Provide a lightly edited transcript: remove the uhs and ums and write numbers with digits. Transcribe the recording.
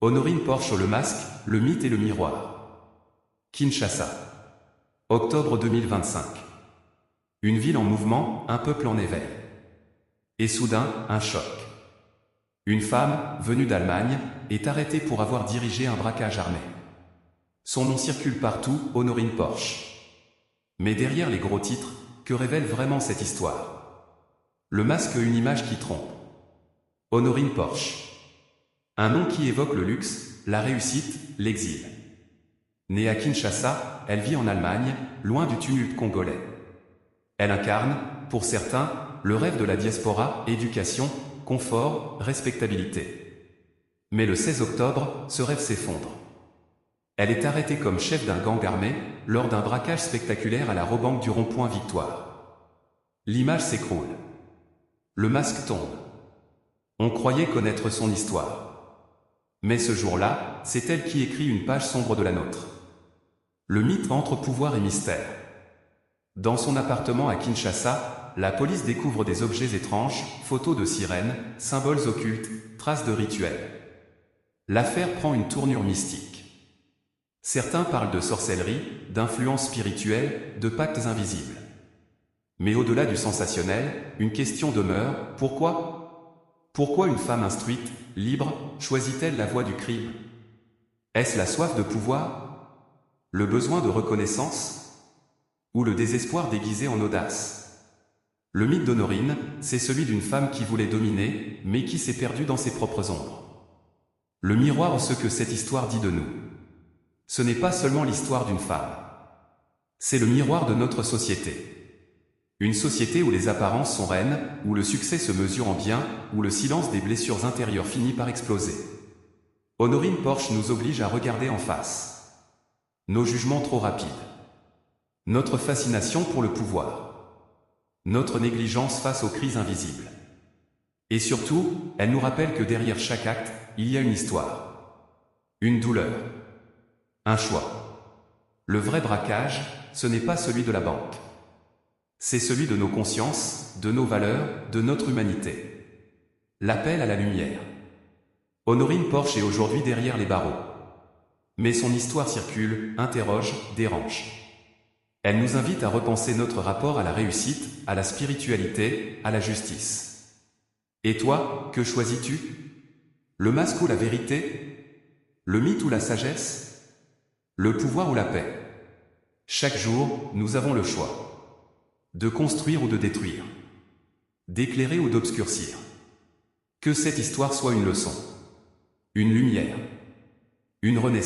Honorine Porsche Le Masque, le mythe et le miroir. Kinshasa. Octobre 2025. Une ville en mouvement, un peuple en éveil. Et soudain, un choc. Une femme, venue d'Allemagne, est arrêtée pour avoir dirigé un braquage armé. Son nom circule partout, Honorine Porsche. Mais derrière les gros titres, que révèle vraiment cette histoire? Le masque, une image qui trompe. Honorine Porsche. Un nom qui évoque le luxe, la réussite, l'exil. Née à Kinshasa, elle vit en Allemagne, loin du tumulte congolais. Elle incarne, pour certains, le rêve de la diaspora, éducation, confort, respectabilité. Mais le 16 octobre, ce rêve s'effondre. Elle est arrêtée comme chef d'un gang armé, lors d'un braquage spectaculaire à la Robanque du rond-point Victoire. L'image s'écroule. Le masque tombe. On croyait connaître son histoire. Mais ce jour-là, c'est elle qui écrit une page sombre de la nôtre. Le mythe entre pouvoir et mystère. Dans son appartement à Kinshasa, la police découvre des objets étranges, photos de sirènes, symboles occultes, traces de rituels. L'affaire prend une tournure mystique. Certains parlent de sorcellerie, d'influence spirituelle, de pactes invisibles. Mais au-delà du sensationnel, une question demeure, pourquoi ? Pourquoi une femme instruite, libre, choisit-elle la voie du crime? Est-ce la soif de pouvoir? Le besoin de reconnaissance? Ou le désespoir déguisé en audace? Le mythe d'Honorine, c'est celui d'une femme qui voulait dominer, mais qui s'est perdue dans ses propres ombres. Le miroir, ce que cette histoire dit de nous. Ce n'est pas seulement l'histoire d'une femme. C'est le miroir de notre société. Une société où les apparences sont reines, où le succès se mesure en bien, où le silence des blessures intérieures finit par exploser. Honorine Porsche nous oblige à regarder en face. Nos jugements trop rapides. Notre fascination pour le pouvoir. Notre négligence face aux crises invisibles. Et surtout, elle nous rappelle que derrière chaque acte, il y a une histoire. Une douleur. Un choix. Le vrai braquage, ce n'est pas celui de la banque. C'est celui de nos consciences, de nos valeurs, de notre humanité. L'appel à la lumière. Honorine Porsche est aujourd'hui derrière les barreaux. Mais son histoire circule, interroge, dérange. Elle nous invite à repenser notre rapport à la réussite, à la spiritualité, à la justice. Et toi, que choisis-tu? Le masque ou la vérité? Le mythe ou la sagesse? Le pouvoir ou la paix? Chaque jour, nous avons le choix. De construire ou de détruire. D'éclairer ou d'obscurcir. Que cette histoire soit une leçon. Une lumière. Une renaissance.